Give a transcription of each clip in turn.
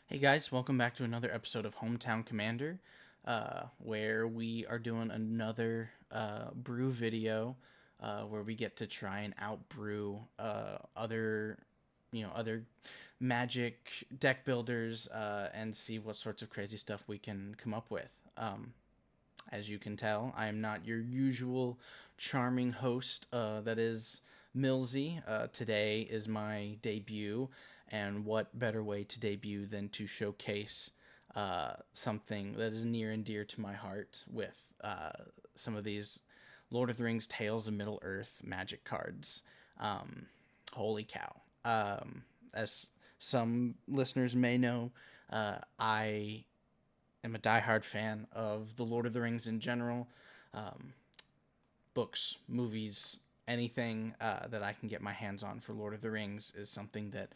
Hey guys, welcome back to another episode of Hometown Commander, where we are doing another brew video, where we get to try and outbrew other magic deck builders, and see what sorts of crazy stuff we can come up with. As you can tell, I am not your usual charming host that is Millsy. Today is my debut, and what better way to debut than to showcase something that is near and dear to my heart with some of these Lord of the Rings Tales of Middle Earth magic cards. Um, Holy cow. As some listeners may know, I am a diehard fan of the Lord of the Rings in general. Um, Books, movies, anything that I can get my hands on for Lord of the Rings is something that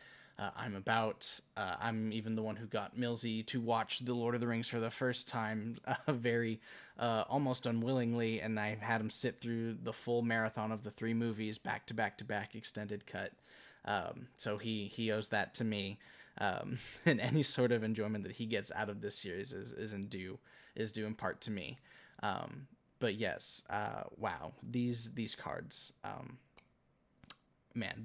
I'm about. I'm even the one who got Millsy to watch the Lord of the Rings for the first time, very almost unwillingly, and I had him sit through the full marathon of the three movies back to back to back, extended cut. So he owes that to me. And any sort of enjoyment that he gets out of this series is due in part to me. Um, but yes, wow, these cards, man,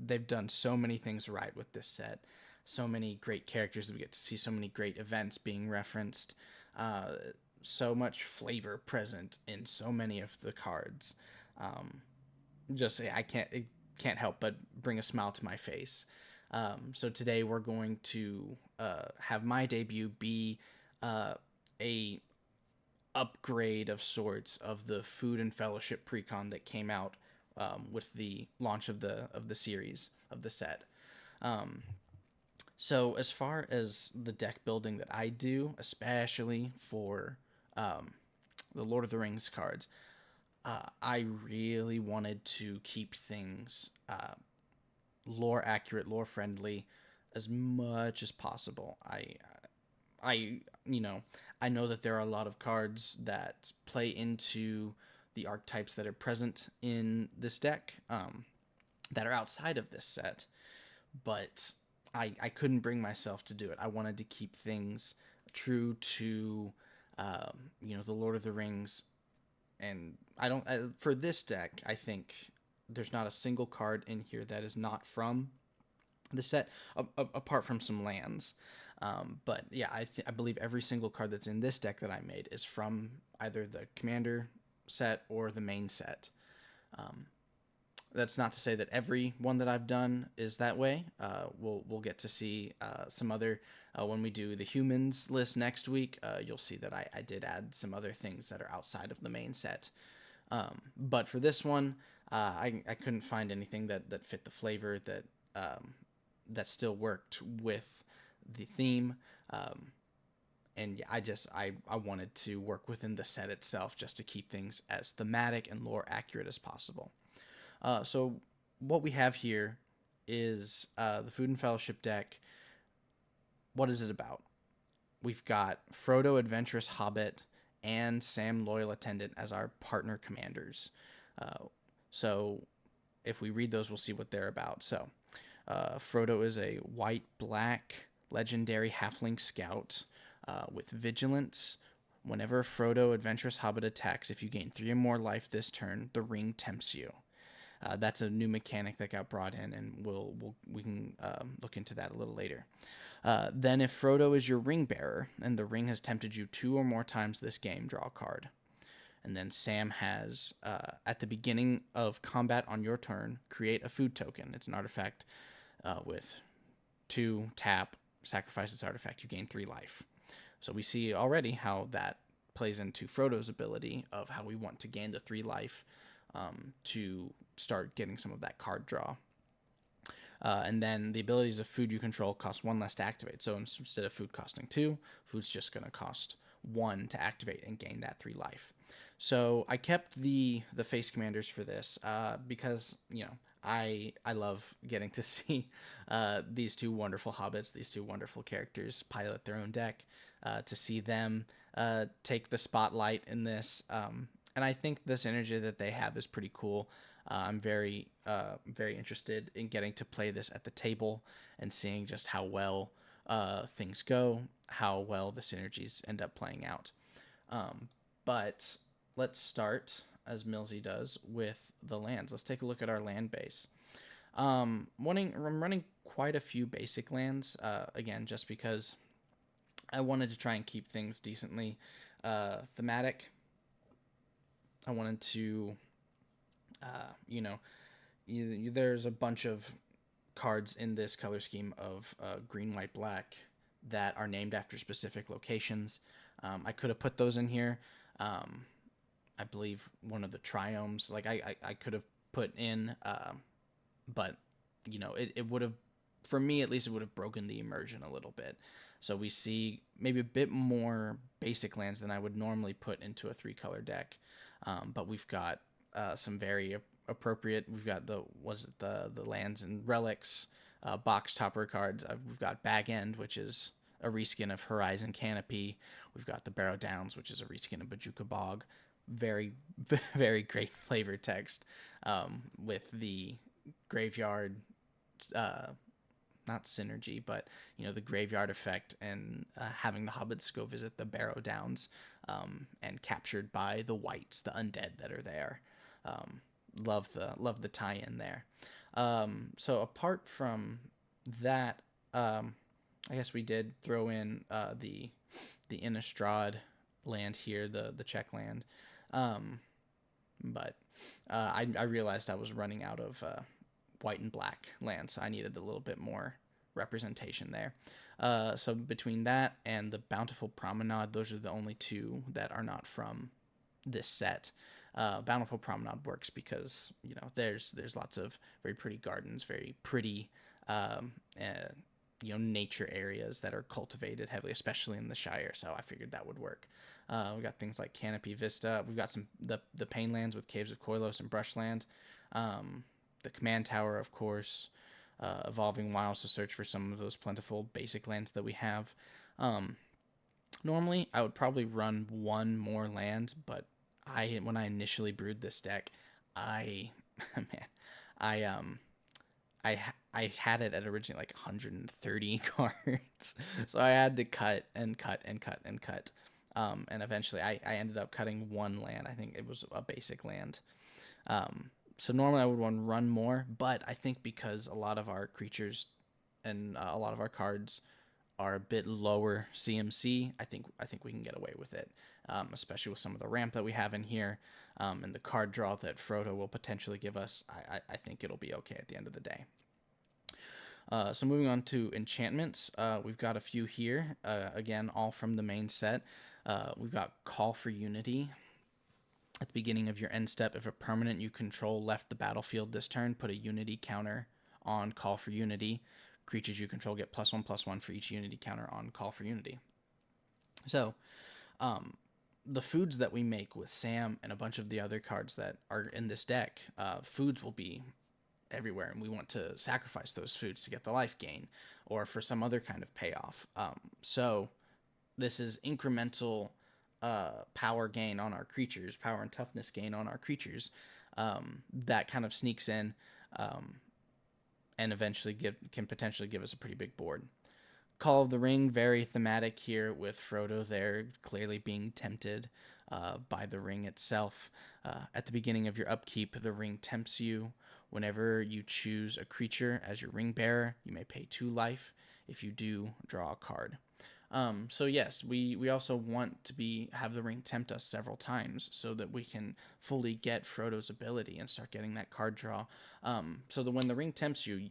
they've done so many things right with this set. So many great characters that we get to see. So many great events being referenced. Uh, so much flavor present in so many of the cards. Um, just I can't it can't help but bring a smile to my face. So today we're going to have my debut be a upgrade of sorts of the Food and Fellowship precon that came out with the launch of the series of the set. Um, so as far as the deck building that I do, especially for um, the Lord of the Rings cards, I really wanted to keep things lore accurate, lore friendly, as much as possible. I, you know, I know that there are a lot of cards that play into the archetypes that are present in this deck, that are outside of this set, but I couldn't bring myself to do it. I wanted to keep things true to, the Lord of the Rings, and I don't, for this deck, I think there's not a single card in here that is not from the set, apart from some lands. But yeah, I believe every single card that's in this deck that I made is from either the commander set or the main set. Um, that's not to say that every one that I've done is that way. We'll get to see some other when we do the humans list next week. You'll see that I did add some other things that are outside of the main set. But for this one, I couldn't find anything that fit the flavor that still worked with the theme. And yeah, I wanted to work within the set itself just to keep things as thematic and lore accurate as possible. So what we have here is the Food and Fellowship deck. What is it about? We've got Frodo, Adventurous Hobbit, and Sam, Loyal Attendant as our partner commanders. So if we read those, we'll see what they're about. So Frodo is a white-black legendary halfling scout with vigilance. Whenever Frodo, Adventurous Hobbit, attacks, if you gain 3 or more life this turn, the ring tempts you. That's a new mechanic that got brought in, and we can look into that a little later. Then, if Frodo is your Ringbearer and the ring has tempted you 2 or more times this game, draw a card. And then Sam has, at the beginning of combat on your turn, create a food token. It's an artifact with 2 tap, sacrifice its artifact, you gain 3 life. So we see already how that plays into Frodo's ability of how we want to gain the 3 life to start getting some of that card draw. And then the abilities of food you control cost 1 less to activate. So instead of food costing 2, food's just going to cost 1 to activate and gain that 3 life. So I kept the face commanders for this because, I love getting to see these 2 wonderful hobbits, these 2 wonderful characters pilot their own deck, to see them take the spotlight in this. And I think this energy that they have is pretty cool. I'm very interested in getting to play this at the table and seeing just how well things go, how well the synergies end up playing out. But let's start, as Millsy does, with the lands. Let's take a look at our land base. I'm running quite a few basic lands, again, just because I wanted to try and keep things decently thematic. I wanted to, there's a bunch of cards in this color scheme of green, white, black that are named after specific locations. I could have put those in here. I believe one of the triomes, like I could have put in, but it would have, for me at least, it would have broken the immersion a little bit. So we see maybe a bit more basic lands than I would normally put into a 3-color deck. But we've got some very appropriate. We've got the lands and relics, box topper cards. We've got Bag End, which is a reskin of Horizon Canopy. We've got the Barrow Downs, which is a reskin of Bajuka Bog. Very, very great flavor text with the graveyard, not synergy, but the graveyard effect, and having the hobbits go visit the Barrow Downs, and captured by the wights, the undead that are there. Love the tie-in there. So apart from that, I guess we did throw in the Innistrad land here, the Czech land. But I realized I was running out of white and black lands. I needed a little bit more representation there. So between that and the Bountiful Promenade, those are the only two that are not from this set. Bountiful Promenade works because there's lots of very pretty gardens, very pretty nature areas that are cultivated heavily, especially in the Shire. So I figured that would work. We got things like Canopy Vista. We've got some the Painlands with Caves of Koilos and Brushland. The Command Tower, of course. Evolving Wilds to search for some of those plentiful basic lands that we have. Normally, I would probably run one more land, but when I initially brewed this deck, I had it at originally like 130 cards, so I had to cut and cut and cut and cut. And eventually I ended up cutting one land. I think it was a basic land. So normally I would want to run more, but I think because a lot of our creatures and a lot of our cards are a bit lower CMC, I think we can get away with it, especially with some of the ramp that we have in here, and the card draw that Frodo will potentially give us. I think it'll be okay at the end of the day. So moving on to enchantments, we've got a few here, again, all from the main set. We've got Call for Unity. At the beginning of your end step, if a permanent you control left the battlefield this turn, put a Unity counter on Call for Unity. Creatures you control get +1/+1 for each Unity counter on Call for Unity. So, the foods that we make with Sam and a bunch of the other cards that are in this deck, foods will be everywhere, and we want to sacrifice those foods to get the life gain or for some other kind of payoff. So this is incremental power gain on our creatures, power and toughness gain on our creatures, that kind of sneaks in, and eventually can potentially give us a pretty big board. Call of the Ring, very thematic here with Frodo there clearly being tempted by the ring itself. At the beginning of your upkeep, the ring tempts you. Whenever you choose a creature as your Ringbearer, you may pay 2 life. If you do, draw a card. So yes, we also want to have the ring tempt us several times so that we can fully get Frodo's ability and start getting that card draw. So that when the ring tempts you,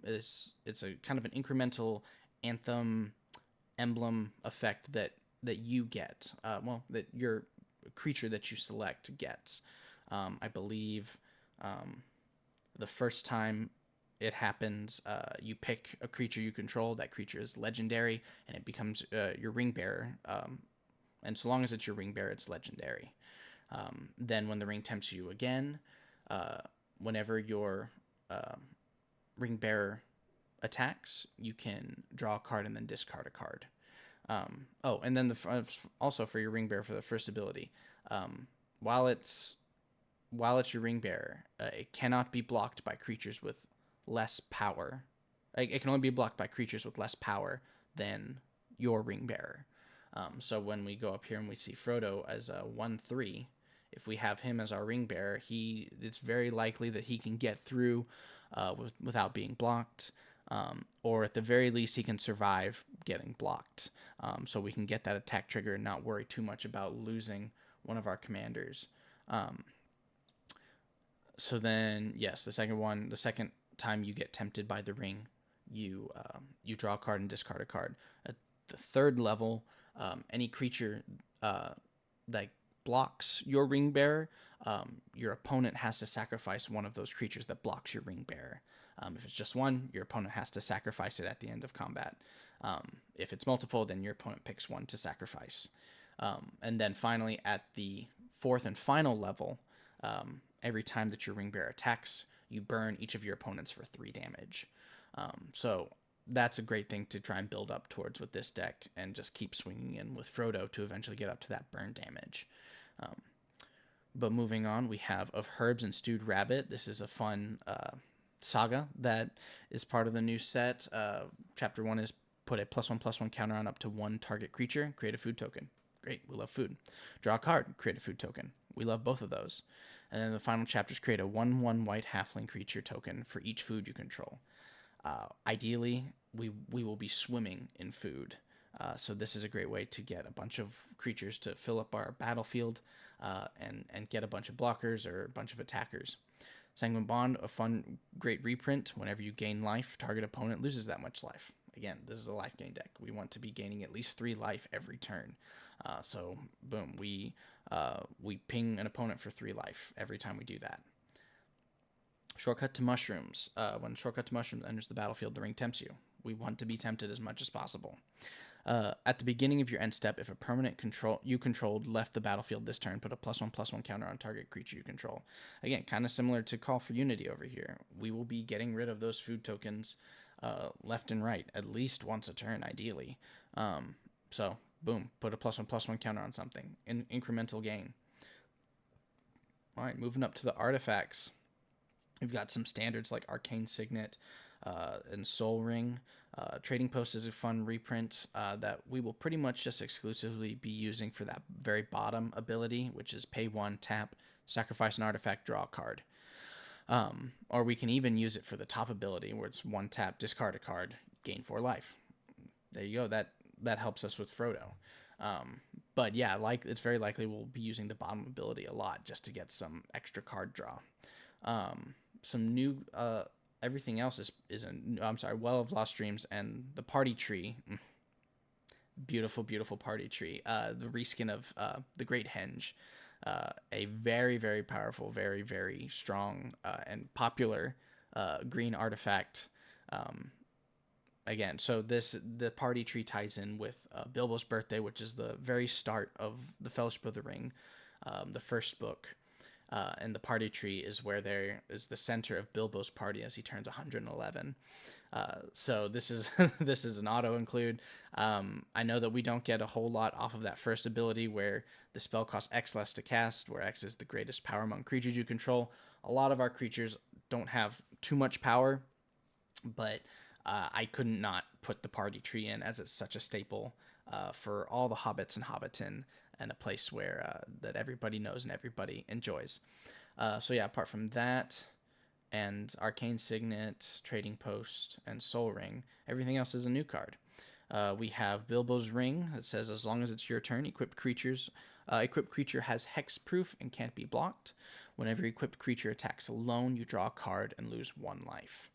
it's a kind of an incremental anthem emblem effect that you get. That your creature that you select gets. I believe the first time it happens, you pick a creature you control. That creature is legendary, and it becomes your Ringbearer. And so long as it's your Ringbearer, it's legendary. Then when the ring tempts you again, whenever your Ringbearer attacks, you can draw a card and then discard a card. And then also for your Ringbearer, for the first ability, while it's your Ringbearer, it cannot be blocked by creatures with less power Like, it can only be blocked by creatures with less power than your Ringbearer. So when we go up here and we see Frodo as a 1/3, if we have him as our Ringbearer, it's very likely that he can get through without being blocked, or at the very least he can survive getting blocked. So we can get that attack trigger and not worry too much about losing one of our commanders. So then, yes, the second time you get tempted by the ring, you draw a card and discard a card. At the third level, any creature that blocks your Ringbearer, your opponent has to sacrifice one of those creatures that blocks your Ringbearer. If it's just one, your opponent has to sacrifice it at the end of combat. If it's multiple, then your opponent picks one to sacrifice. And then finally, at the fourth and final level, every time that your Ringbearer attacks, you burn each of your opponents for 3 damage. So that's a great thing to try and build up towards with this deck, and just keep swinging in with Frodo to eventually get up to that burn damage. But moving on, we have Of Herbs and Stewed Rabbit. This is a fun saga that is part of the new set. Chapter 1 is put a +1/+1 counter on up to 1 target creature, create a food token. Great, we love food. Draw a card, create a food token. We love both of those. And then the final chapters create a 1/1 white halfling creature token for each food you control. Ideally, we will be swimming in food. So this is a great way to get a bunch of creatures to fill up our battlefield, and get a bunch of blockers or a bunch of attackers. Sanguine Bond, a fun, great reprint. Whenever you gain life, target opponent loses that much life. Again, this is a life gain deck. We want to be gaining at least 3 life every turn. So boom, we ping an opponent for 3 life every time we do that. Shortcut to Mushrooms. When Shortcut to Mushrooms enters the battlefield, the ring tempts you. We want to be tempted as much as possible. At the beginning of your end step, if a permanent you controlled left the battlefield this turn, put a +1/+1 counter on target creature you control. Again, kind of similar to Call for Unity over here. We will be getting rid of those food tokens left and right, at least once a turn, ideally. So, boom, put a +1/+1 counter on something. Incremental gain. All right, moving up to the artifacts. We've got some standards like Arcane Signet and Soul Ring. Trading Post is a fun reprint that we will pretty much just exclusively be using for that very bottom ability, which is pay 1, tap, sacrifice an artifact, draw a card. Or we can even use it for the top ability, where it's 1 tap, discard a card, gain 4 life. There you go. That helps us with Frodo. But yeah, it's very likely we'll be using the bottom ability a lot just to get some extra card draw. Some new everything else is Well of Lost Dreams and the Party Tree. Beautiful, beautiful Party Tree. The reskin of the Great Henge. A very, very powerful, very, very strong and popular green artifact. Again, so the Party Tree ties in with Bilbo's Birthday, which is the very start of the Fellowship of the Ring, the first book. And the Party Tree is where there is the center of Bilbo's party as he turns 111. So this is this is an auto include. I know that we don't get a whole lot off of that first ability where the spell costs X less to cast, where X is the greatest power among creatures you control. A lot of our creatures don't have too much power, but I couldn't not put the Party Tree in, as it's such a staple for all the Hobbits and Hobbiton, and a place where that everybody knows and everybody enjoys. So yeah, apart from that, and Arcane Signet, Trading Post, and Soul Ring, everything else is a new card. We have Bilbo's Ring that says, as long as it's your turn, equipped creature has hexproof and can't be blocked. Whenever equipped creature attacks alone, you draw a card and lose 1 life.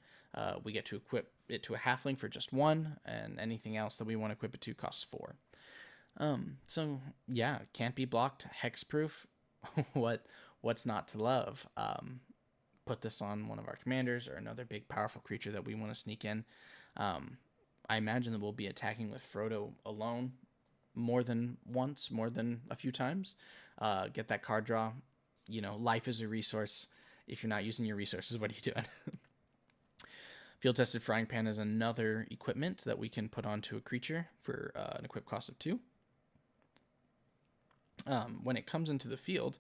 We get to equip it to a halfling for just 1, and anything else that we want to equip it to costs 4. So yeah, can't be blocked, hexproof. What's not to love? Put this on one of our commanders or another big powerful creature that we want to sneak in. I imagine that we'll be attacking with Frodo alone more than once, more than a few times. Get that card draw. Life is a resource. If you're not using your resources, what are you doing? Field Tested Frying Pan is another equipment that we can put onto a creature for an equip cost of 2. When it comes into the field,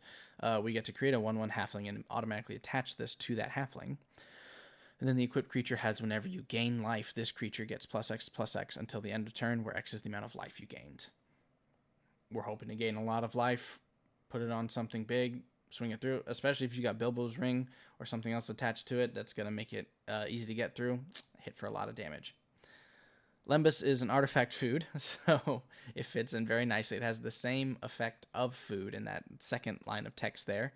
we get to create a 1/1 halfling and automatically attach this to that halfling. And then the equipped creature has whenever you gain life, this creature gets +X until the end of turn, where X is the amount of life you gained. We're hoping to gain a lot of life, put it on something big, swing it through, especially if you got Bilbo's ring or something else attached to it that's going to make it easy to get through. Hit for a lot of damage. Lembas is an artifact food, so it fits in very nicely. It has the same effect of food in that second line of text there.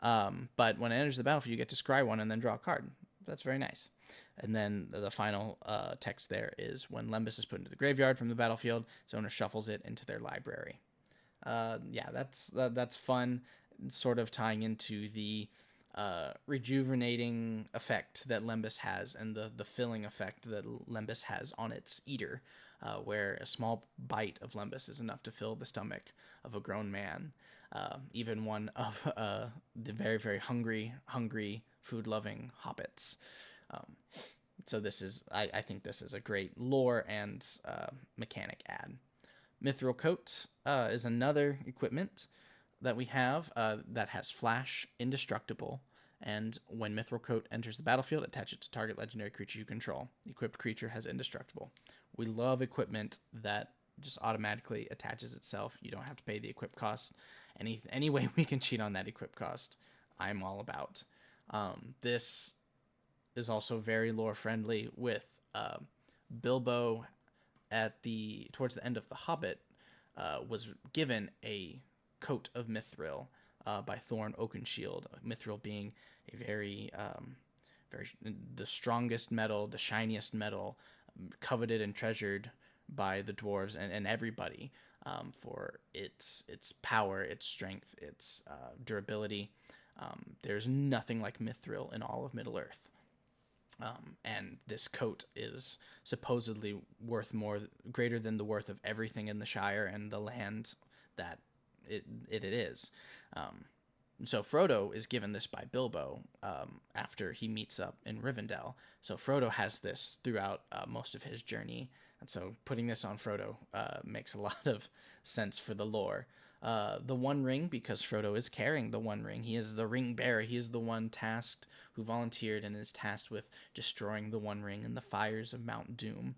But when it enters the battlefield, you get to scry one and then draw a card. That's very nice. And then the final text there is when Lembas is put into the graveyard from the battlefield, its owner shuffles it into their library. Yeah, that's fun, sort of tying into the rejuvenating effect that Lembas has and the filling effect that Lembas has on its eater, where a small bite of Lembas is enough to fill the stomach of a grown man, even one of the very, very hungry, food-loving hobbits. So this is, I think this is a great lore and mechanic add. Mithril Coat is another equipment that we have that has Flash, Indestructible, and when Mithril Coat enters the battlefield, attach it to target legendary creature you control. The equipped creature has Indestructible. We love equipment that just automatically attaches itself. You don't have to pay the equip cost. Any way we can cheat on that equip cost, I'm all about. This is also very lore friendly with Bilbo towards the end of The Hobbit was given a coat of mithril by Thorn Oakenshield. Mithril being a very the strongest metal, the shiniest metal, coveted and treasured by the dwarves and everybody for its power, its strength, its durability. There's nothing like mithril in all of Middle-earth. And this coat is supposedly greater than the worth of everything in the Shire and the land that it is. So Frodo is given this by Bilbo after he meets up in Rivendell. So Frodo has this throughout most of his journey. And so putting this on Frodo makes a lot of sense for the lore. The One Ring, because Frodo is carrying the One Ring. He is the Ringbearer. He is the one who volunteered and is tasked with destroying the One Ring in the fires of Mount Doom.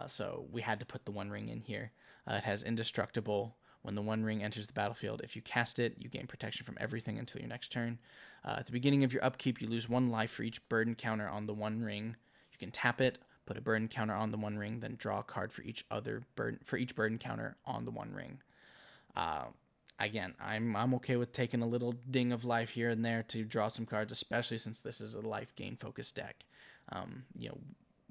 So we had to put the One Ring in here. It has Indestructible. When the One Ring enters the battlefield, if you cast it, you gain protection from everything until your next turn. At the beginning of your upkeep, you lose 1 life for each burden counter on the One Ring. You can tap it, put a burden counter on the One Ring, then draw a card for each burden counter on the One Ring. Again, I'm okay with taking a little ding of life here and there to draw some cards, especially since this is a life gain focused deck.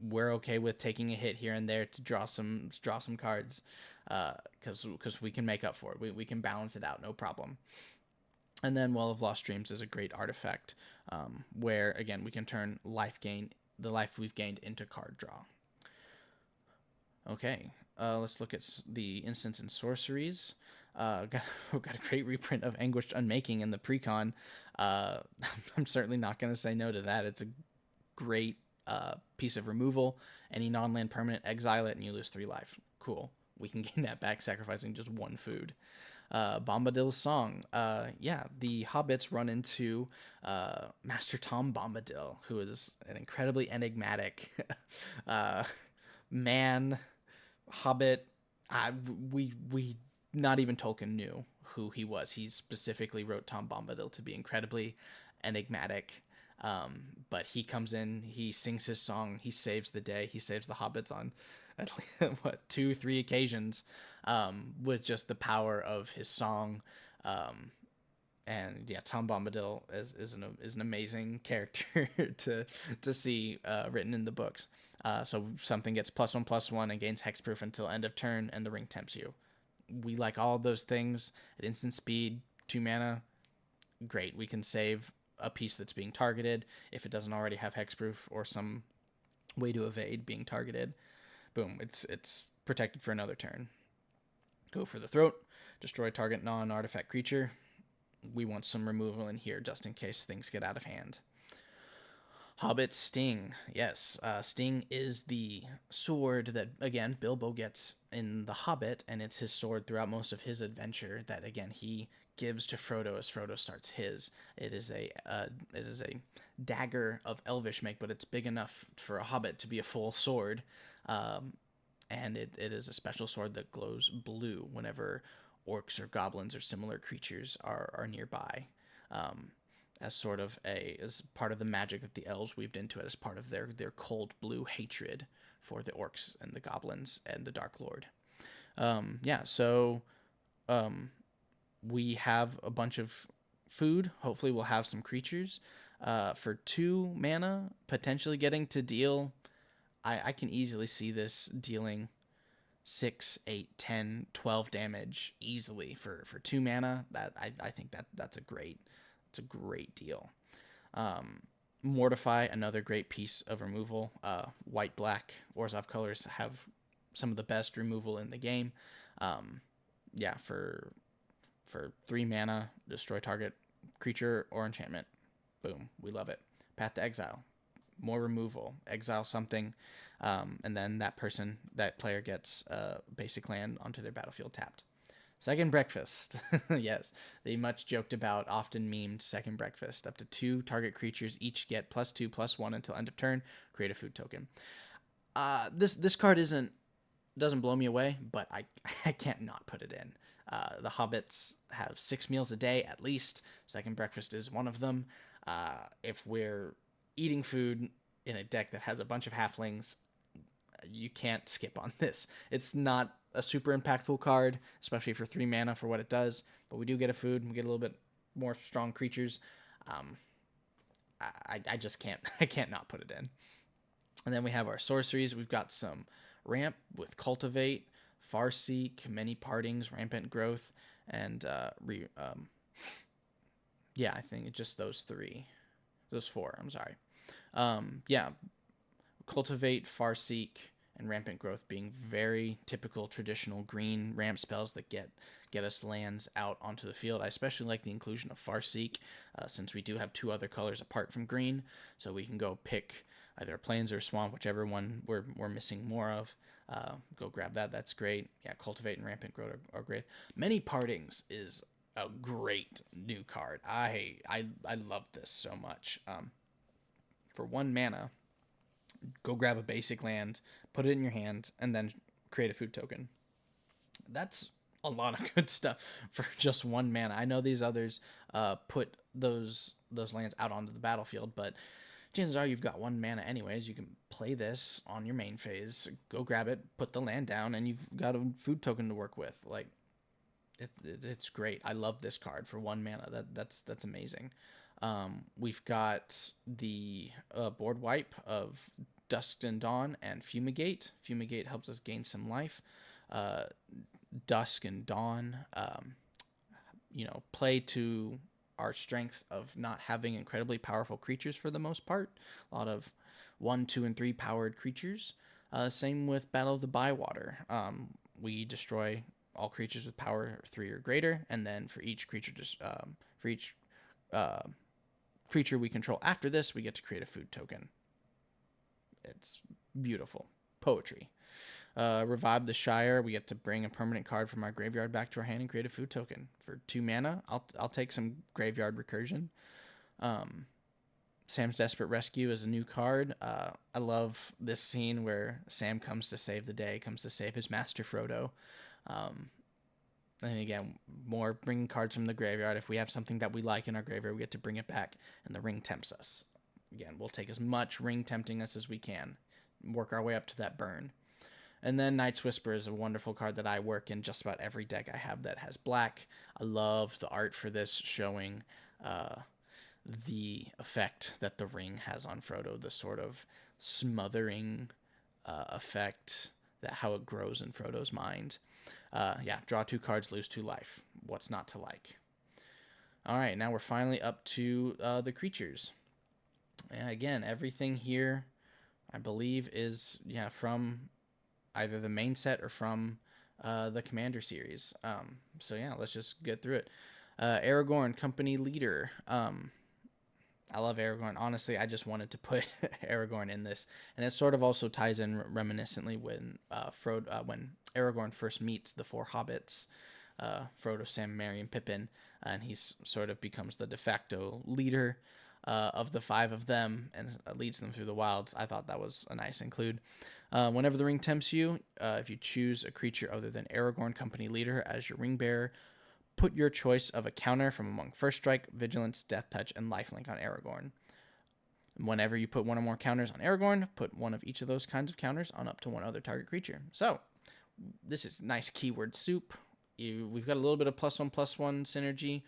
We're okay with taking a hit here and there to draw some cards, because we can make up for it. We can balance it out, no problem. And then Well of Lost Dreams is a great artifact, where again we can turn the life we've gained into card draw. Okay, let's look at the instants and sorceries. Got a great reprint of Anguished Unmaking in the precon. I'm certainly not going to say no to that. It's a great piece of removal. Any non-land permanent, exile it, and you lose 3 life. Cool. We can gain that back sacrificing just 1 food. Bombadil's Song. The Hobbits run into Master Tom Bombadil, who is an incredibly enigmatic man, hobbit. We not even Tolkien knew who he was. He specifically wrote Tom Bombadil to be incredibly enigmatic. But he comes in, he sings his song, he saves the day, he saves the hobbits on at least, 2-3 occasions, with just the power of his song. And yeah, Tom Bombadil is an amazing character to see written in the books. So something gets +1/+1 and gains hexproof until end of turn, and the ring tempts you. We like all of those things at instant speed, 2 mana. Great, we can save a piece that's being targeted if it doesn't already have hexproof or some way to evade being targeted. Boom, it's protected for another turn. Go for the Throat, destroy target non-artifact creature. We want some removal in here just in case things get out of hand. Hobbit Sting. Yes, Sting is the sword that, again, Bilbo gets in The Hobbit, and it's his sword throughout most of his adventure that, again, he gives to Frodo as Frodo starts his. It is a dagger of elvish make, but it's big enough for a hobbit to be a full sword. And it is a special sword that glows blue whenever orcs or goblins or similar creatures are nearby. As sort of as part of the magic that the elves weaved into it, as part of their cold blue hatred for the orcs and the goblins and the Dark Lord. So we have a bunch of food. Hopefully we'll have some creatures. For 2 mana, potentially getting to deal, I can easily see this dealing 6, 8, 10, 12 damage easily for 2 mana. That I think that's a great deal. Mortify, another great piece of removal. White, black, Orzhov colors have some of the best removal in the game. For 3 mana, destroy target creature or enchantment. Boom, we love it. Path to Exile, more removal. Exile something, and then that player gets basic land onto their battlefield tapped. Second Breakfast. Yes, the much joked about, often memed Second Breakfast. Up to 2 target creatures each get +2/+1 until end of turn. Create a food token. This card doesn't blow me away, but I can't not put it in. The Hobbits have 6 meals a day at least. Second Breakfast is one of them. If we're eating food in a deck that has a bunch of halflings, you can't skip on this. It's not a super impactful card, especially for 3 mana for what it does, but we do get a food. We get a little bit more strong creatures. I just can't not put it in. And then we have our sorceries. We've got some ramp with Cultivate, Farseek, Many Partings, Rampant Growth, and I think it's just those 4. I'm sorry. Cultivate, Farseek, and Rampant Growth being very typical traditional green ramp spells that get us lands out onto the field. I especially like the inclusion of Farseek, since we do have 2 other colors apart from green, so we can go pick either Plains or Swamp, whichever one we're missing more of. Go grab that. That's great. Yeah, Cultivate and Rampant Growth are great. Many Partings is a great new card. I love this so much. For 1 mana, go grab a basic land, put it in your hand, and then create a food token. That's a lot of good stuff for just 1 mana. I know these others put those lands out onto the battlefield, but chances are you've got 1 mana anyways. You can play this on your main phase, go grab it, put the land down, and you've got a food token to work with. Like, it's great. I love this card for 1 mana. That's amazing. We've got the board wipe of Dusk and Dawn and Fumigate. Fumigate helps us gain some life. Dusk and Dawn, play to our strength of not having incredibly powerful creatures for the most part. A lot of 1, 2, and 3 powered creatures. Same with Battle of the Bywater. We destroy all creatures with power 3 or greater, and then for each creature, creature we control after this, we get to create a food token. It's beautiful. Poetry. Revive the Shire. We get to bring a permanent card from our graveyard back to our hand and create a food token. For 2 mana, I'll take some graveyard recursion. Sam's Desperate Rescue is a new card. I love this scene where Sam comes to save the day, comes to save his master Frodo. And again, more bringing cards from the graveyard. If we have something that we like in our graveyard, we get to bring it back, and the ring tempts us. Again, we'll take as much ring tempting us as we can, work our way up to that burn. And then Night's Whisper is a wonderful card that I work in just about every deck I have that has black. I love the art for this, showing the effect that the ring has on Frodo, the sort of smothering effect, that how it grows in Frodo's mind. Draw 2 cards, lose 2 life. What's not to like? All right, now we're finally up to the creatures. Again, everything here, I believe, is from either the main set or from the Commander series. Let's just get through it. Aragorn, Company Leader. I love Aragorn. Honestly, I just wanted to put Aragorn in this, and it sort of also ties in reminiscently when when Aragorn first meets the 4 hobbits. Frodo, Sam, Merry, and Pippin, and he sort of becomes the de facto leader of the 5 of them and leads them through the wilds. I thought that was a nice include. Whenever the ring tempts you, if you choose a creature other than Aragorn, company leader, as your Ringbearer, put your choice of a counter from among First Strike, Vigilance, Death Touch, and Lifelink on Aragorn. Whenever you put one or more counters on Aragorn, put one of each of those kinds of counters on up to one other target creature. So, this is nice keyword soup. We've got a little bit of +1/+1 synergy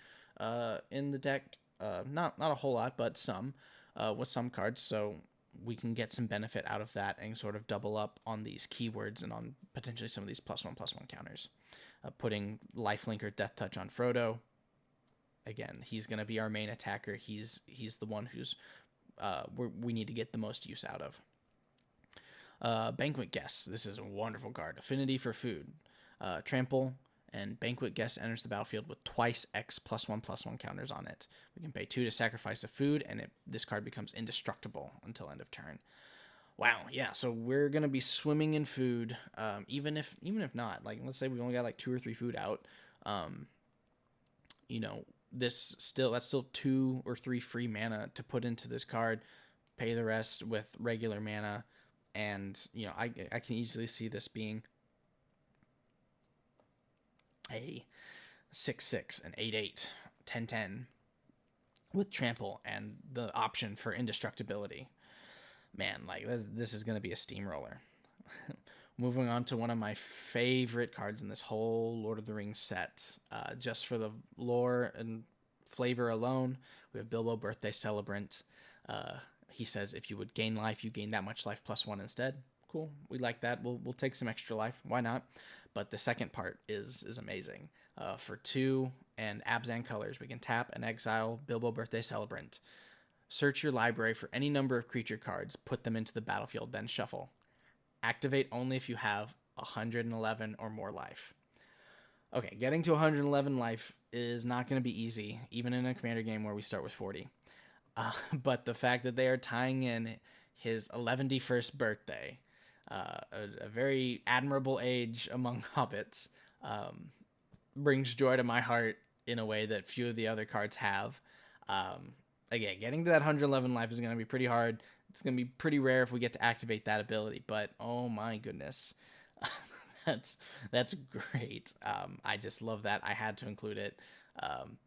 in the deck. Not a whole lot, but some with some cards. So we can get some benefit out of that and sort of double up on these keywords and on potentially some of these +1/+1 counters. Putting Lifelink or Death Touch on Frodo. Again, he's going to be our main attacker. He's the one who's we need to get the most use out of. Banquet Guest. This is a wonderful card. Affinity for food. Trample and Banquet Guest enters the battlefield with twice X +1/+1 counters on it. We can pay 2 to sacrifice a food, and this card becomes indestructible until end of turn. Wow, yeah, so we're going to be swimming in food, even if not. Like, let's say we only got like 2 or 3 food out. That's still 2 or 3 free mana to put into this card, pay the rest with regular mana, and, I can easily see this being a 6/6, an 8/8, 10/10 with trample and the option for indestructibility. Man, like this is going to be a steamroller. Moving on to one of my favorite cards in this whole Lord of the Rings set. Just for the lore and flavor alone, we have Bilbo Birthday Celebrant. He says if you would gain life, you gain that much life +1 instead. Cool, we like that. We'll take some extra life. Why not? But the second part is amazing. For 2 and Abzan colors, we can tap and exile Bilbo Birthday Celebrant. Search your library for any number of creature cards, put them into the battlefield, then shuffle. Activate only if you have 111 or more life. Okay, getting to 111 life is not going to be easy, even in a commander game where we start with 40. But the fact that they are tying in his 11st birthday, a very admirable age among hobbits, brings joy to my heart in a way that few of the other cards have. Again, getting to that 111 life is going to be pretty hard. It's going to be pretty rare if we get to activate that ability, but oh my goodness. That's great. I just love that. I had to include it.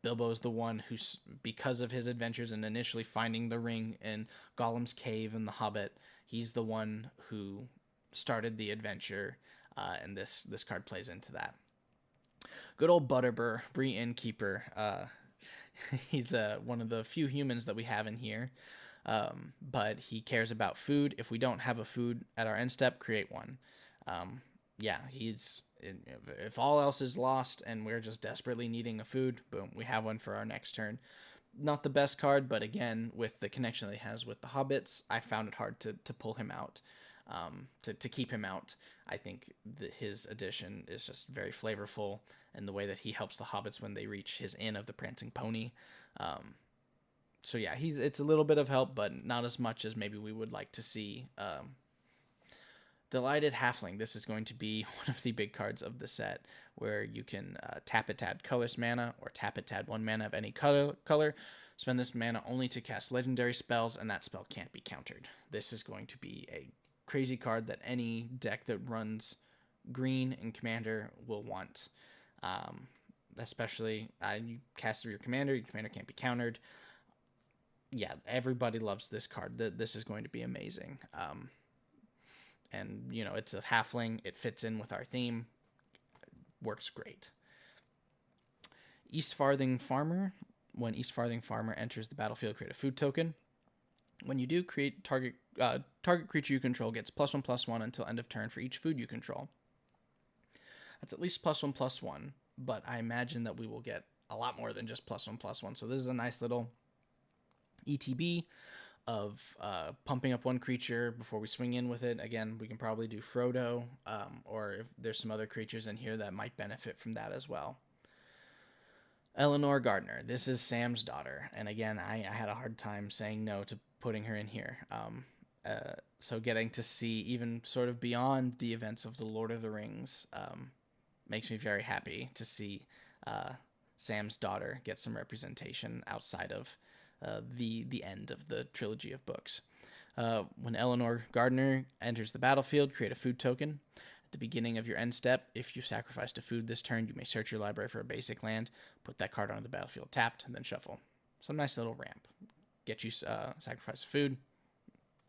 Bilbo's the one who's, because of his adventures and initially finding the ring in Gollum's cave in The Hobbit, he's the one who started the adventure, and this card plays into that. Good old Butterbur, Bree Innkeeper. He's one of the few humans that we have in here, but he cares about food. If we don't have a food at our end step, create one. If all else is lost and we're just desperately needing a food, boom, we have one for our next turn. Not the best card, but again, with the connection that he has with the Hobbits, I found it hard to pull him out, to keep him out. I think his addition is just very flavorful, and the way that he helps the Hobbits when they reach his Inn of the Prancing Pony. So yeah, it's a little bit of help, but not as much as maybe we would like to see. Delighted Halfling. This is going to be one of the big cards of the set, where you can tap it to add colorless mana, or tap it to add 1 mana of any color. Spend this mana only to cast legendary spells, and that spell can't be countered. This is going to be a crazy card that any deck that runs green and commander will want. Especially you cast through your commander can't be countered. Yeah, everybody loves this card. This is going to be amazing. And it's a halfling. It fits in with our theme. Works great. East Farthing Farmer. When East Farthing Farmer enters the battlefield, create a food token. When you do, create target creature you control gets +1/+1 until end of turn for each food you control. That's at least +1/+1, but I imagine that we will get a lot more than just +1/+1. So this is a nice little ETB of pumping up one creature before we swing in with it. Again, we can probably do Frodo, or if there's some other creatures in here that might benefit from that as well. Eleanor Gardner. This is Sam's daughter, and again, I had a hard time saying no to putting her in here. So getting to see even sort of beyond the events of the Lord of the Rings, makes me very happy to see Sam's daughter get some representation outside of the end of the trilogy of books. When Eleanor Gardner enters the battlefield, create a food token. At the beginning of your end step, if you sacrificed a food this turn, you may search your library for a basic land, put that card onto the battlefield tapped, and then shuffle. So nice little ramp. Get you sacrifice a food,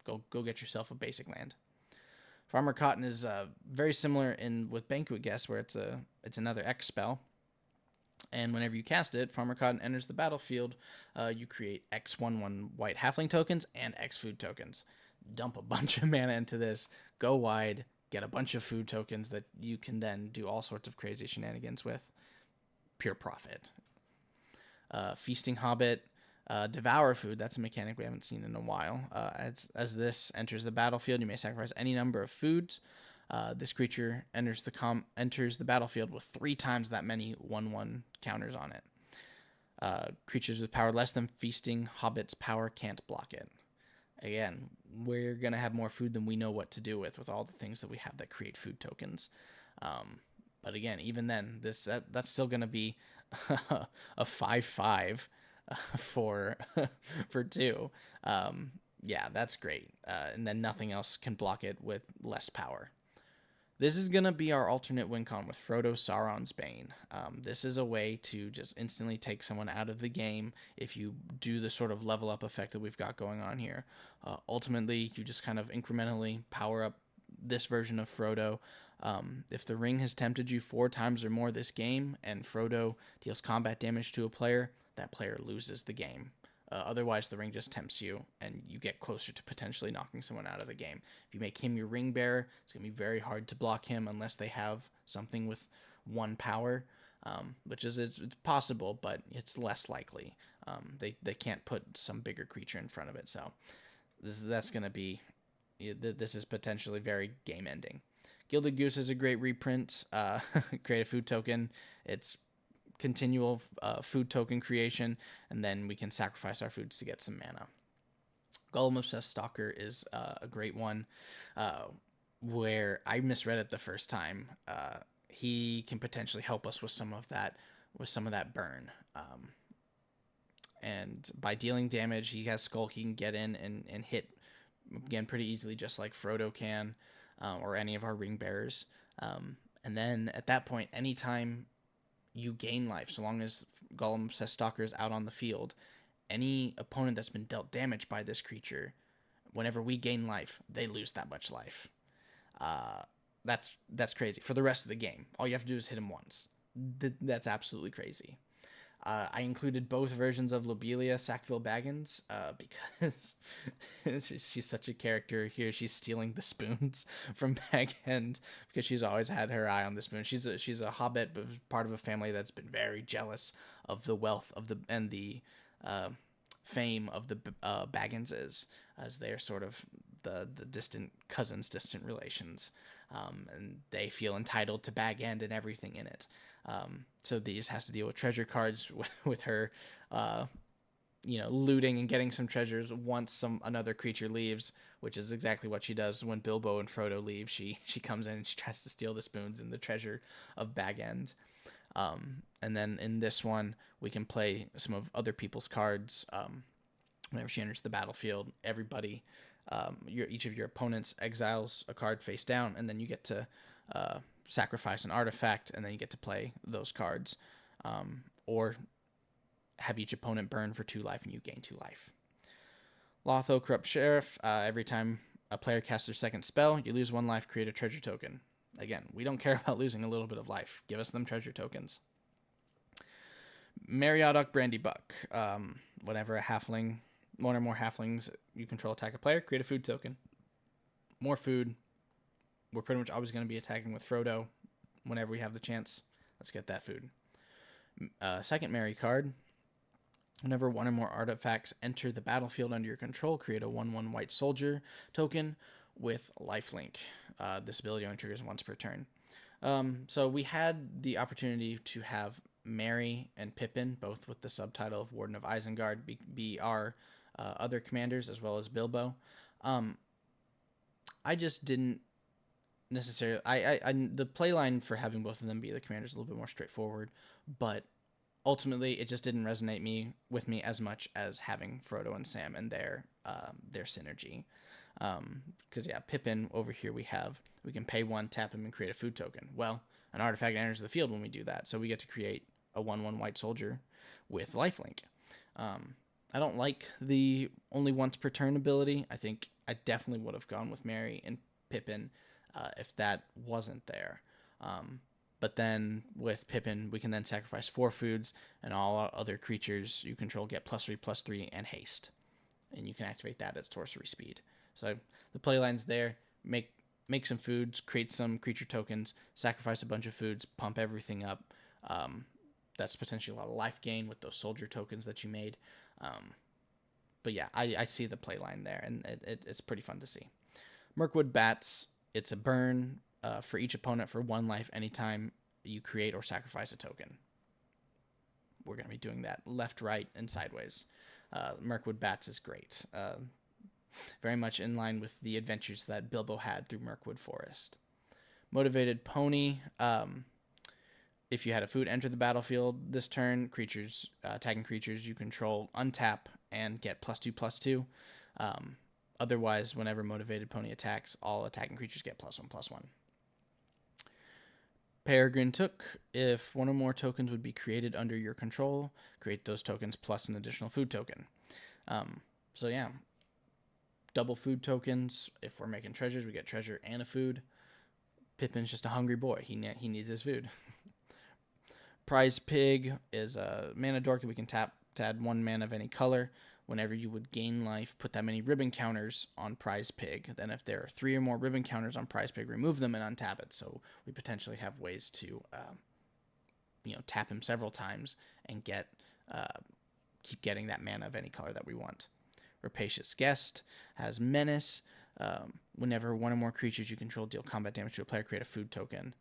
go get yourself a basic land. Farmer Cotton is very similar in with Banquet Guest, where it's another X spell. And whenever you cast it, Farmer Cotton enters the battlefield. You create X1/1 white halfling tokens and X food tokens. Dump a bunch of mana into this. Go wide. Get a bunch of food tokens that you can then do all sorts of crazy shenanigans with. Pure profit. Feasting Hobbit. Devour food. That's a mechanic we haven't seen in a while. As this enters the battlefield, you may sacrifice any number of foods. This creature enters the battlefield with 3 times that many 1/1 counters on it. Creatures with power less than feasting Hobbit's power can't block it. Again, we're gonna have more food than we know what to do with all the things that we have that create food tokens. But again, even then, that's still gonna be a 5/5 for 2. Yeah, that's great. And then nothing else can block it with less power. This is going to be our alternate win con with Frodo Sauron's Bane. This is a way to just instantly take someone out of the game if you do the sort of level up effect that we've got going on here. Ultimately, you just kind of incrementally power up this version of Frodo. If the ring has tempted you 4 times or more this game and Frodo deals combat damage to a player, that player loses the game. Otherwise, the ring just tempts you, and you get closer to potentially knocking someone out of the game. If you make him your Ringbearer, it's going to be very hard to block him unless they have something with 1 power, which is it's possible, but it's less likely. They can't put some bigger creature in front of it, so that's going to be... This is potentially very game-ending. Gilded Goose is a great reprint. Create a food token. It's continual food token creation, and then we can sacrifice our foods to get some mana. Golem Obsessed Stalker is a great one, where I misread it the first time. He can potentially help us with some of that burn. And by dealing damage, he has Skulk. He can get in and hit again pretty easily, just like Frodo can, or any of our ring bearers. And then at that point, anytime you gain life, so long as Golem Obsessed Stalker is out on the field, any opponent that's been dealt damage by this creature, whenever we gain life, they lose that much life. That's crazy. For the rest of the game, all you have to do is hit him once. That's absolutely crazy. I included both versions of Lobelia Sackville Baggins because she's such a character here. She's stealing the spoons from Bag End because she's always had her eye on the spoon. She's a hobbit, but part of a family that's been very jealous of the wealth of the fame of the Bagginses, as they're sort of the distant cousins, distant relations, and they feel entitled to Bag End and everything in it. So these has to deal with treasure cards with her, looting and getting some treasures once another creature leaves, which is exactly what she does when Bilbo and Frodo leave. She comes in and she tries to steal the spoons and the treasure of Bag End. And then in this one, we can play some of other people's cards. Whenever she enters the battlefield, everybody, each of your opponents exiles a card face down, and then you get to sacrifice an artifact, and then you get to play those cards, or have each opponent burn for 2 life and you gain 2 life. Lotho Corrupt Sheriff. Every time a player casts their second spell, you lose 1 life, create a treasure token. Again, we don't care about losing a little bit of life. Give us them treasure tokens. Meriadoc Brandybuck. Whenever a halfling, 1 or more halflings you control attack a player, create a food token. More food. We're pretty much always going to be attacking with Frodo whenever we have the chance. Let's get that food. Second Mary card. Whenever 1 or more artifacts enter the battlefield under your control, create a 1/1 white soldier token with lifelink. This ability only triggers once per turn. So we had the opportunity to have Merry and Pippin, both with the subtitle of Warden of Isengard, be our other commanders, as well as Bilbo. I just didn't necessarily. The play line for having both of them be the commander is a little bit more straightforward, but ultimately it just didn't resonate with me as much as having Frodo and Sam and their synergy. Because Pippin over here we can pay 1, tap him, and create a food token. Well, an artifact enters the field when we do that, so we get to create a 1/1 white soldier with lifelink. I don't like the only once per turn ability. I think I definitely would have gone with Merry and Pippin if that wasn't there. But then with Pippin, we can then sacrifice 4 foods, and all other creatures you control get +3/+3 and haste. And you can activate that as sorcery speed. So the playline's there. Make some foods, create some creature tokens, sacrifice a bunch of foods, pump everything up. That's potentially a lot of life gain with those soldier tokens that you made. But yeah, I see the playline there, and it's pretty fun to see. Mirkwood Bats, it's a burn for each opponent for 1 life anytime you create or sacrifice a token. We're going to be doing that left, right, and sideways. Mirkwood Bats is great. Very much in line with the adventures that Bilbo had through Mirkwood Forest. Motivated Pony. If you had a food enter the battlefield this turn, attacking creatures you control untap and get +2/+2. Otherwise, whenever Motivated Pony attacks, all attacking creatures get +1/+1. Peregrine Took. If 1 or more tokens would be created under your control, create those tokens plus an additional food token. So yeah, double food tokens. If we're making treasures, we get treasure and a food. Pippin's just a hungry boy. He needs his food. Prize Pig is a mana dork that we can tap to add 1 mana of any color. Whenever you would gain life, put that many ribbon counters on Prize Pig. Then if there are 3 or more ribbon counters on Prize Pig, remove them and untap it. So we potentially have ways to tap him several times and keep getting that mana of any color that we want. Rapacious Guest has Menace. Whenever 1 or more creatures you control deal combat damage to a player, create a food token.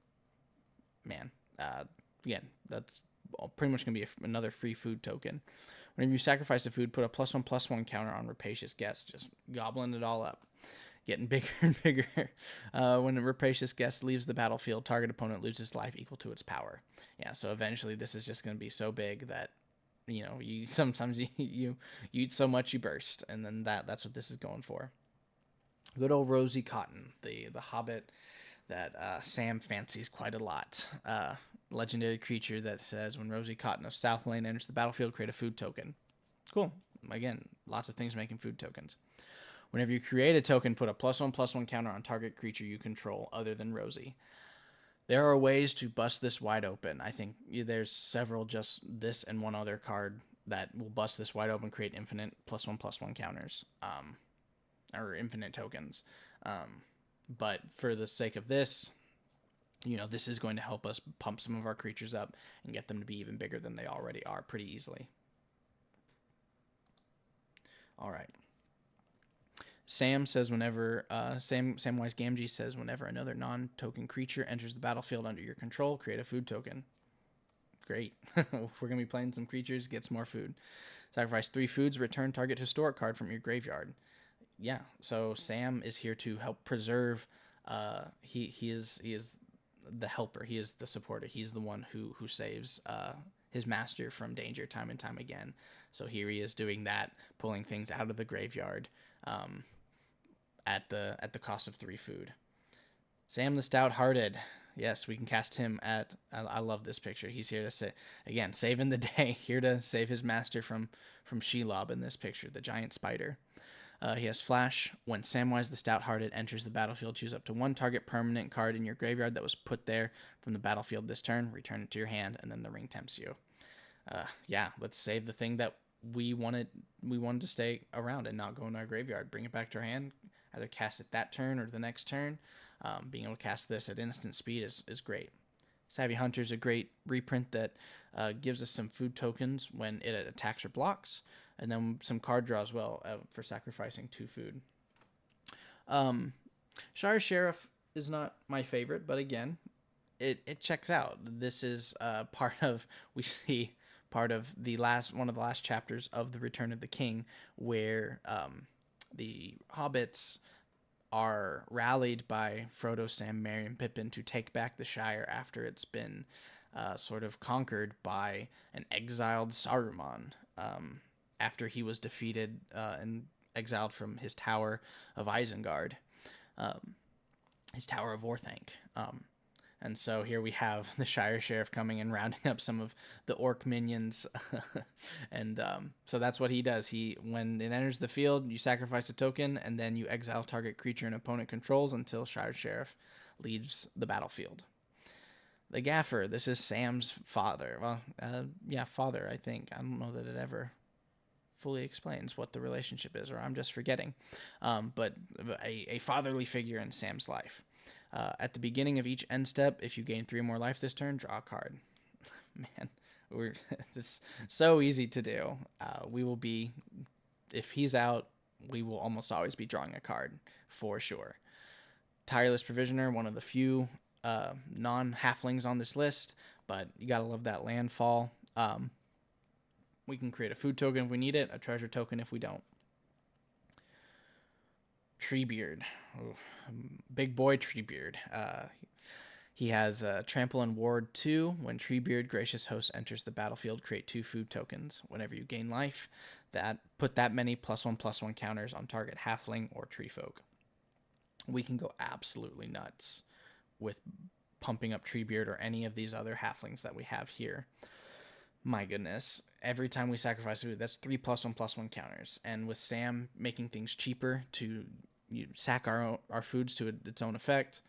Man, again, that's pretty much going to be another free food token. Whenever you sacrifice a food, put a +1/+1 counter on Rapacious Guest, just gobbling it all up. Getting bigger and bigger. When a Rapacious Guest leaves the battlefield, target opponent loses life equal to its power. Yeah, so eventually this is just going to be so big that, you sometimes you eat so much you burst, and then that's what this is going for. Good old Rosie Cotton, the Hobbit that Sam fancies quite a lot. Legendary creature that says, when Rosie Cotton of Southland enters the battlefield, create a food token. Cool. Again, lots of things making food tokens. Whenever you create a token, put a +1/+1 counter on target creature you control other than Rosie. There are ways to bust this wide open. I think there's several, just this and 1 other card that will bust this wide open, create infinite +1/+1 counters, or infinite tokens. But for the sake of this, this is going to help us pump some of our creatures up and get them to be even bigger than they already are pretty easily. All right. Sam says Samwise Gamgee says whenever another non-token creature enters the battlefield under your control, create a food token. Great. If we're going to be playing some creatures, get some more food. Sacrifice 3 foods, return target historic card from your graveyard. Yeah, so Sam is here to help preserve. He is the helper. He is the supporter. He's the one who saves his master from danger time and time again. So here he is doing that, pulling things out of the graveyard at the cost of 3 food. Sam the Stout-Hearted. Yes, we can cast him at. I love this picture. He's here to saving the day. Here to save his master from Shelob in this picture, the giant spider. He has Flash. When Samwise the Stout-Hearted enters the battlefield, choose up to 1 target permanent card in your graveyard that was put there from the battlefield this turn. Return it to your hand, and then the ring tempts you. Let's save the thing that we wanted to stay around and not go in our graveyard. Bring it back to our hand. Either cast it that turn or the next turn. Being able to cast this at instant speed is great. Savvy Hunter is a great reprint that gives us some food tokens when it attacks or blocks, and then some card draw as well for sacrificing 2 food. Shire Sheriff is not my favorite, but again, it checks out. This is part of one of the last chapters of the Return of the King, where the Hobbits are rallied by Frodo, Sam, Merry, and Pippin to take back the Shire after it's been sort of conquered by an exiled Saruman, after he was defeated and exiled from his Tower of Isengard, his Tower of Orthanc. And so here we have the Shire Sheriff coming and rounding up some of the orc minions. And so that's what he does. When it enters the field, you sacrifice a token, and then you exile target creature an opponent controls until Shire Sheriff leaves the battlefield. The Gaffer, this is Sam's father. Well, father, I think. I don't know that it ever fully explains what the relationship is, or I'm just forgetting. But a fatherly figure in Sam's life. At the beginning of each end step, if you gain 3 more life this turn, draw a card. Man, this is so easy to do. We will be, if he's out, we will almost always be drawing a card for sure. Tireless Provisioner, one of the few non-halflings on this list, but you gotta love that landfall. We can create a food token if we need it, a treasure token if we don't. Treebeard. Ooh, big boy Treebeard. He has Trample and Ward 2. When Treebeard, Gracious Host, enters the battlefield, create 2 food tokens. Whenever you gain life, put that many +1/+1 counters on target halfling or tree folk. We can go absolutely nuts with pumping up Treebeard or any of these other halflings that we have here. My goodness. Every time we sacrifice food, that's 3 +1/+1 counters. And with Sam making things cheaper to sack our foods to its own effect,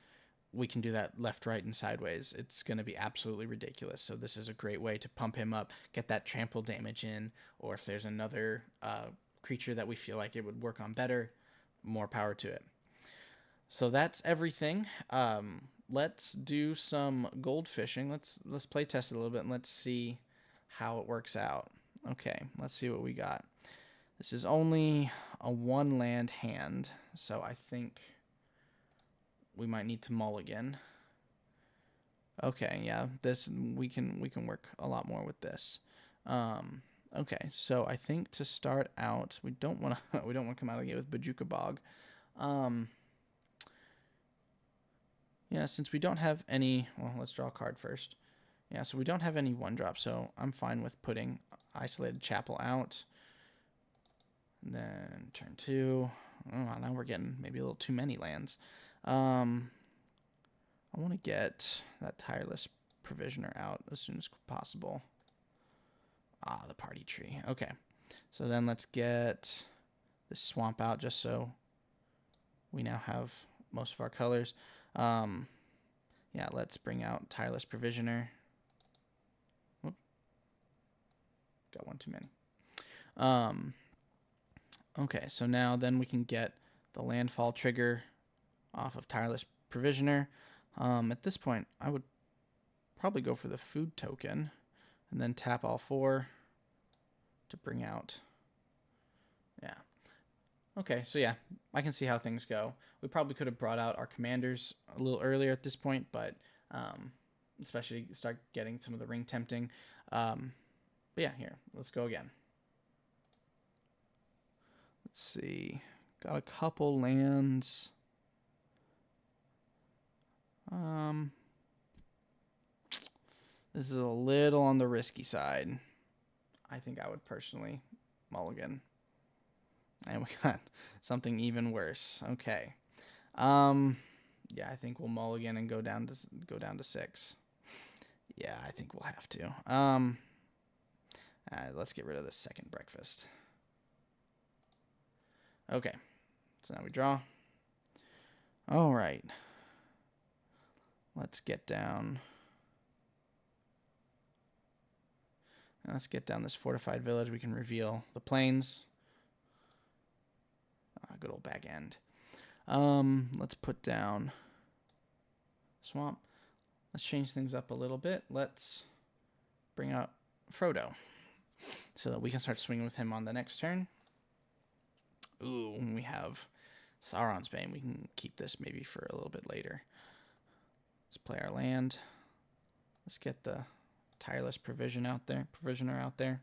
we can do that left, right, and sideways. It's going to be absolutely ridiculous. So this is a great way to pump him up, get that trample damage in, or if there's another creature that we feel like it would work on better, more power to it. So that's everything. Let's do some gold fishing. Let's play test it a little bit and let's see how it works out. Okay, let's see what we got. This is only a 1 land hand, so I think we might need to mulligan. Okay, yeah, this we can work a lot more with this. Okay, so I think to start out, we don't want to come out of the gate with Bajuka Bog. Yeah, since we don't have any, well, let's draw a card first. Yeah, so we don't have any 1-drop, so I'm fine with putting Isolated Chapel out. And then turn 2. Oh, now we're getting maybe a little too many lands. I want to get that Tireless Provisioner out as soon as possible. The Party Tree. Okay, so then let's get this Swamp out just so we now have most of our colors. Yeah, let's bring out Tireless Provisioner. Whoop. Got one too many. Okay, so now then we can get the landfall trigger off of Tireless Provisioner. At this point, I would probably go for the food token and then tap all 4 to bring out. Yeah. Okay, so yeah, I can see how things go. We probably could have brought out our commanders a little earlier at this point, but especially start getting some of the ring tempting. But yeah, here, let's go again. Let's see. Got a couple lands. This is a little on the risky side. I think I would personally mulligan. And we got something even worse. Okay. Yeah, I think we'll mulligan and go down to 6. Yeah, I think we'll have to. Let's get rid of this second breakfast. Okay. So now we draw. All right. Let's get down. Let's get down this fortified village. We can reveal the plains. Good old back end. Let's put down swamp. Let's change things up a little bit. Let's bring out Frodo so that we can start swinging with him on the next turn. Ooh, we have Sauron's Bane. We can keep this maybe for a little bit later. Let's play our land. Let's get the Tireless Provisioner out there.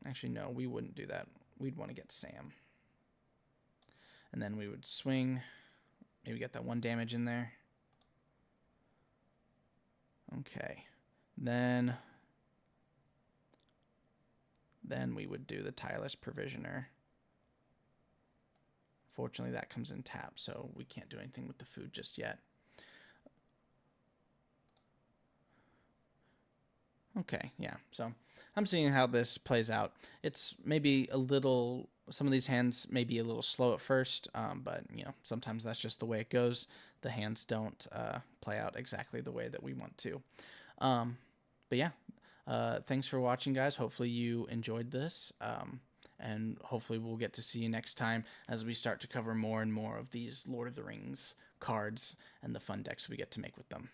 Actually, no, we wouldn't do that. We'd want to get Sam. And then we would swing. Maybe get that 1 damage in there. Okay. Then we would do the Tireless Provisioner. Fortunately, that comes in tap, so we can't do anything with the food just yet. Okay, yeah. So I'm seeing how this plays out. It's maybe a little, some of these hands may be a little slow at first, but, you know, sometimes that's just the way it goes. The hands don't play out exactly the way that we want to. But yeah, thanks for watching, guys. Hopefully you enjoyed this. And hopefully we'll get to see you next time as we start to cover more and more of these Lord of the Rings cards and the fun decks we get to make with them.